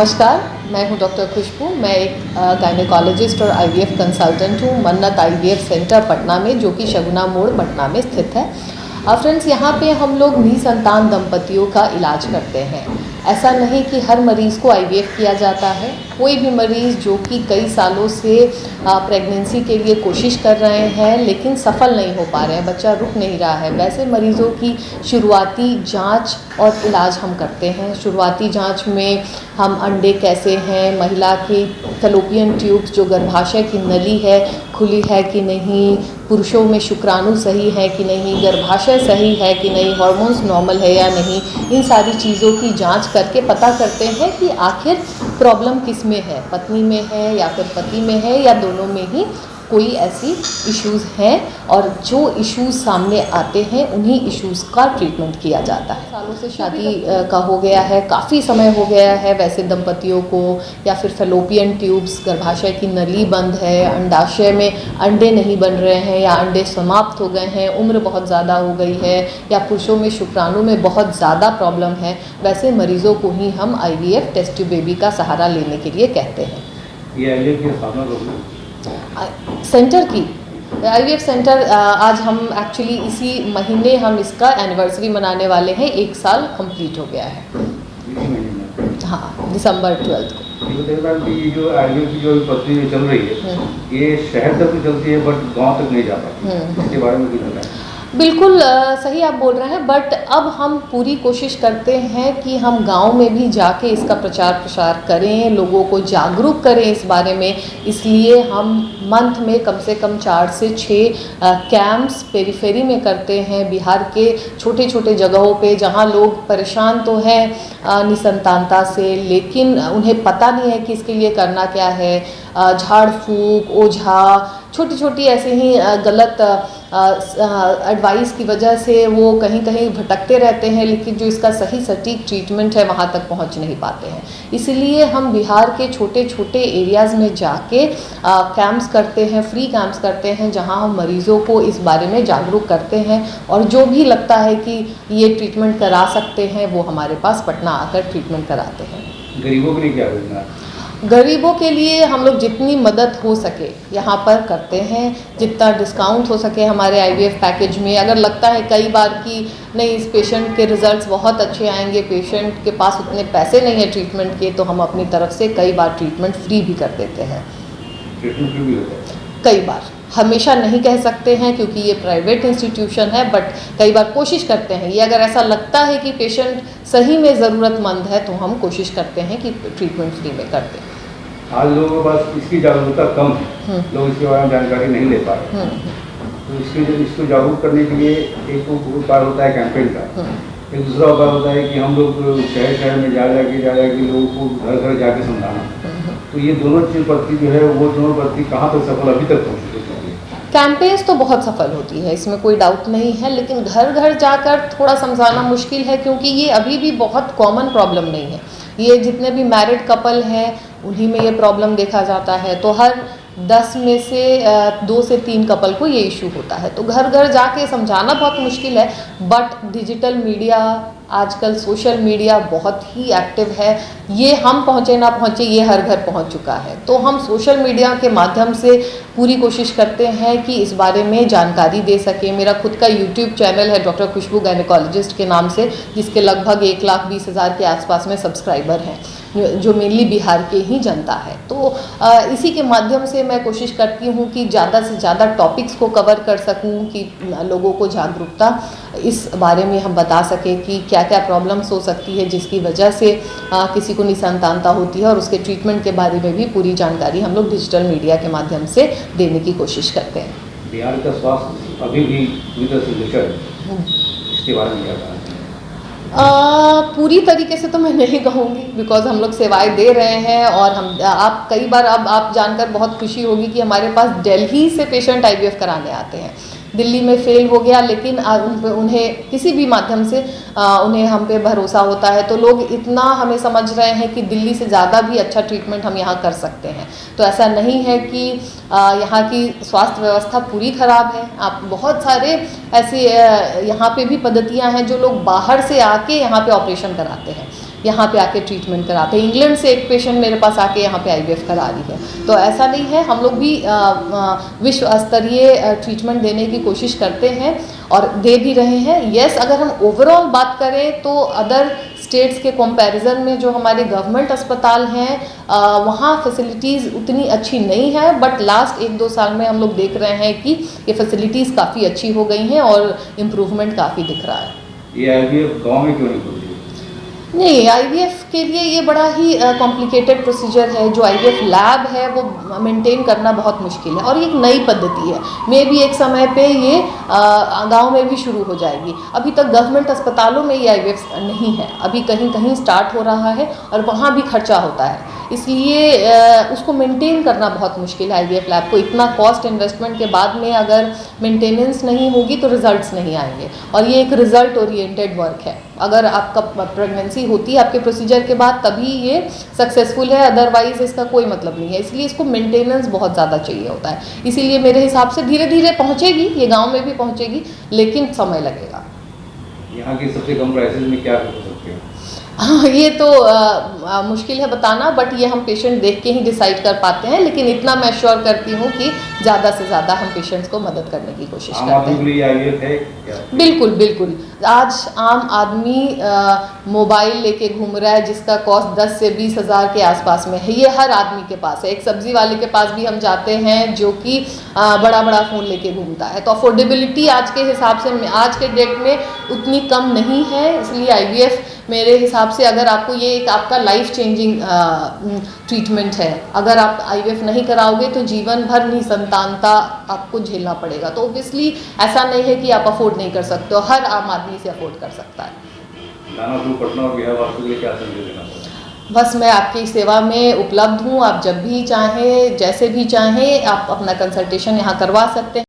नमस्कार, मैं हूं डॉक्टर खुशबू। मैं एक गायनेकोलॉजिस्ट और आईवीएफ कंसल्टेंट हूं मन्नत आईवीएफ सेंटर पटना में, जो कि शगुना मोड़ पटना में स्थित है। फ्रेंड्स, यहाँ पे हम लोग निसंतान दंपतियों का इलाज करते हैं। ऐसा नहीं कि हर मरीज़ को आईवीएफ किया जाता है। कोई भी मरीज़ जो कि कई सालों से प्रेगनेंसी के लिए कोशिश कर रहे हैं लेकिन सफल नहीं हो पा रहे हैं, बच्चा रुक नहीं रहा है, वैसे मरीज़ों की शुरुआती जांच और इलाज हम करते हैं। शुरुआती जांच में हम अंडे कैसे हैं, महिला की फैलोपियन ट्यूब्स जो गर्भाशय की नली है खुली है कि नहीं, पुरुषों में शुक्राणु सही है कि नहीं, गर्भाशय सही है कि नहीं, हार्मोन्स नॉर्मल है या नहीं, इन सारी चीज़ों की जांच करके पता करते हैं कि आखिर प्रॉब्लम किस में है, पत्नी में है या फिर पति में है या दोनों में ही कोई ऐसी इश्यूज़ हैं। और जो इश्यूज़ सामने आते हैं उन्हीं इश्यूज़ का ट्रीटमेंट किया जाता है। सालों से शादी का हो गया है, काफ़ी समय हो गया है वैसे दंपतियों को, या फिर फैलोपियन ट्यूब्स गर्भाशय की नली बंद है, अंडाशय में अंडे नहीं बन रहे हैं या अंडे समाप्त हो गए हैं, उम्र बहुत ज़्यादा हो गई है, या पुरुषों में शुक्राणु में बहुत ज़्यादा प्रॉब्लम है, वैसे मरीज़ों को ही हम आईवीएफ टेस्ट ट्यूब बेबी का सहारा लेने के लिए कहते हैं। ये आईवीएफ की स्थापना सेंटर की आईवीएफ सेंटर आज हम एक्चुअली इसी महीने हम इसका एनिवर्सरी मनाने वाले हैं। 1 साल कंप्लीट हो गया है। हाँ, दिसंबर 12 को। ये जो आईवीएफ की जो पद्धति चल रही है, ये शहर तक तो चलती है बट गांव तक नहीं जा पाती, इसके बारे में कुछ बताएं। बिल्कुल सही आप बोल रहे हैं, बट अब हम पूरी कोशिश करते हैं कि हम गांव में भी जाके इसका प्रचार प्रसार करें, लोगों को जागरूक करें इस बारे में। इसलिए हम मंथ में कम से कम 4 से 6 कैंप्स पेरीफेरी में करते हैं, बिहार के छोटे छोटे जगहों पे, जहां लोग परेशान तो हैं निसंतानता से, लेकिन उन्हें पता नहीं है कि इसके लिए करना क्या है। झाड़ फूक, ओझा, छोटी छोटी ऐसे ही गलत एडवाइस की वजह से वो कहीं कहीं भटकते रहते हैं, लेकिन जो इसका सही सटीक ट्रीटमेंट है वहाँ तक पहुँच नहीं पाते हैं। इसलिए हम बिहार के छोटे छोटे एरियाज़ में जाके कैंप्स करते हैं, फ्री कैंप्स करते हैं, जहाँ हम मरीज़ों को इस बारे में जागरूक करते हैं, और जो भी लगता है कि ये ट्रीटमेंट करा सकते हैं वो हमारे पास पटना आकर ट्रीटमेंट कराते हैं। गरीबों के लिए क्या योजना? गरीबों के लिए हम लोग जितनी मदद हो सके यहाँ पर करते हैं, जितना डिस्काउंट हो सके हमारे आईवीएफ पैकेज में। अगर लगता है कई बार कि नहीं, इस पेशेंट के रिजल्ट्स बहुत अच्छे आएंगे, पेशेंट के पास उतने पैसे नहीं है ट्रीटमेंट के, तो हम अपनी तरफ से कई बार ट्रीटमेंट फ्री भी कर देते हैं। ट्रीटमेंट फ्री भी होता है कई बार, हमेशा नहीं कह सकते हैं क्योंकि ये प्राइवेट इंस्टीट्यूशन है, बट कई बार कोशिश करते हैं। ये अगर ऐसा लगता है कि पेशेंट सही में ज़रूरतमंद है तो हम कोशिश करते हैं कि ट्रीटमेंट फ्री में कर दें। आज लोगों के पास इसकी जागरूकता कम है, लोग इसके बारे में जानकारी नहीं ले पा रहे, तो इसको जागरूक करने के लिए एक उपाय होता है कैंपेन का, एक दूसरा उपाय होता है कि हम लोग शहर शहर में जा जाके लोगों को घर घर जाके समझाना। तो ये दोनों चीज़ पद्धति जो है, वो दोनों पद्धति कहाँ तक सफल अभी तक पहुँची? कैंपेन्स तो बहुत सफल होती है, इसमें कोई डाउट नहीं है, लेकिन घर घर जाकर थोड़ा समझाना मुश्किल है, क्योंकि ये अभी भी बहुत कॉमन प्रॉब्लम नहीं है। ये जितने भी मैरिड कपल हैं उन्हीं में ये प्रॉब्लम देखा जाता है, तो हर 10 में से 2 से 3 कपल को ये इशू होता है। तो घर घर जाके समझाना बहुत मुश्किल है, बट डिजिटल मीडिया, आजकल सोशल मीडिया बहुत ही एक्टिव है। ये हम पहुँचे ना पहुँचे, ये हर घर पहुँच चुका है। तो हम सोशल मीडिया के माध्यम से पूरी कोशिश करते हैं कि इस बारे में जानकारी दे सकें। मेरा खुद का यूट्यूब चैनल है डॉक्टर खुशबू गायनेकोलॉजिस्ट के नाम से, जिसके लगभग 1,20,000 के आसपास में सब्सक्राइबर हैं, जो मेनली बिहार के ही जनता है। तो इसी के माध्यम से मैं कोशिश करती हूँ कि ज़्यादा से ज़्यादा टॉपिक्स को कवर कर सकूँ, कि लोगों को जागरूकता इस बारे में हम बता सकें कि क्या क्या प्रॉब्लम्स हो सकती है जिसकी वजह से किसी को निसंतानता होती है, और उसके ट्रीटमेंट के बारे में भी पूरी जानकारी हम लोग डिजिटल मीडिया के माध्यम से देने की कोशिश करते हैं। बिहार का स्वास्थ्य अभी भी पूरी तरह से विकट है, इसके बारे में क्या कहना? पूरी तरीके से तो मैं नहीं कहूँगी, बिकॉज हम लोग सेवाएं दे रहे हैं, और हम आप कई बार अब आप जानकर बहुत खुशी होगी कि हमारे पास दिल्ली से पेशेंट आईवीएफ कराने आते हैं। दिल्ली में फेल हो गया, लेकिन उन्हें किसी भी माध्यम से उन्हें हम पे भरोसा होता है, तो लोग इतना हमें समझ रहे हैं कि दिल्ली से ज़्यादा भी अच्छा ट्रीटमेंट हम यहाँ कर सकते हैं। तो ऐसा नहीं है कि यहाँ की स्वास्थ्य व्यवस्था पूरी ख़राब है। आप बहुत सारे ऐसे यहाँ पे भी पद्धतियाँ हैं जो लोग बाहर से आके यहाँ पे ऑपरेशन कराते हैं, यहाँ पे आके ट्रीटमेंट कराते हैं। इंग्लैंड से एक पेशेंट मेरे पास आके यहाँ पे IVF करा रही है। तो ऐसा नहीं है, हम लोग भी विश्व स्तरीय ट्रीटमेंट देने की कोशिश करते हैं और दे भी रहे हैं। यस, अगर हम ओवरऑल बात करें तो अदर स्टेट्स के कंपैरिजन में जो हमारे गवर्नमेंट अस्पताल हैं वहाँ फैसिलिटीज़ उतनी अच्छी नहीं है, बट लास्ट 1-2 साल में हम लोग देख रहे हैं कि ये फैसिलिटीज़ काफ़ी अच्छी हो गई हैं और इम्प्रूवमेंट काफ़ी दिख रहा है। ये IVF गाँव में क्यों नहीं खुल रही? नहीं, IVF के लिए ये बड़ा ही कॉम्प्लिकेटेड प्रोसीजर है। जो IVF लैब है वो मेंटेन करना बहुत मुश्किल है और ये एक नई पद्धति है। मे भी एक समय पे ये गांव में भी शुरू हो जाएगी। अभी तक गवर्नमेंट अस्पतालों में ये IVF नहीं है, अभी कहीं कहीं स्टार्ट हो रहा है और वहाँ भी खर्चा होता है, इसलिए उसको मेंटेन करना बहुत मुश्किल है। IVF लैब को इतना कॉस्ट इन्वेस्टमेंट के बाद में अगर मेंटेनेंस नहीं होगी तो रिजल्ट्स नहीं आएंगे और ये एक रिजल्ट ओरिएंटेड वर्क है। अगर आपका प्रेगनेंसी होती है आपके प्रोसीजर के बाद तभी ये सक्सेसफुल है, अदरवाइज इसका कोई मतलब नहीं है। इसलिए इसको मेंटेनेंस बहुत ज़्यादा चाहिए होता है। इसीलिए मेरे हिसाब से धीरे धीरे पहुँचेगी, ये गांव में भी पहुँचेगी, लेकिन समय लगेगा। यहाँ की सबसे कम प्राइसेस में क्या हो सकते हैं? हाँ, ये तो मुश्किल है बताना, बट ये हम पेशेंट देख के ही डिसाइड कर पाते हैं। लेकिन इतना मैं श्योर करती हूँ कि ज़्यादा से ज़्यादा हम पेशेंट्स को मदद करने की कोशिश करते हैं। आम आदमी के लिए IVF है क्या? बिल्कुल बिल्कुल। आज आम आदमी मोबाइल लेके घूम रहा है जिसका कॉस्ट 10 से 20 हज़ार के आसपास में है। ये हर आदमी के पास है। एक सब्जी वाले के पास भी हम जाते हैं जो कि बड़ा बड़ा फ़ोन लेके घूमता है। तो अफोर्डेबिलिटी आज के हिसाब से आज के डेट में उतनी कम नहीं है। इसलिए IVF मेरे हिसाब से अगर आपको ये एक आपका लाइफ चेंजिंग ट्रीटमेंट है, अगर आप IVF नहीं कराओगे तो जीवन भर निसंतानता आपको झेलना पड़ेगा। तो ऑब्वियसली ऐसा नहीं है कि आप अफोर्ड नहीं कर सकते हो, हर आम आदमी से अफोर्ड कर सकता है। दानापुर पटना और बिहार वासियों के लिए क्या संदेश देना चाहिए? बस मैं आपकी सेवा में उपलब्ध हूँ। आप जब भी चाहें, जैसे भी चाहें, आप अपना कंसल्टेशन यहाँ करवा सकते हैं।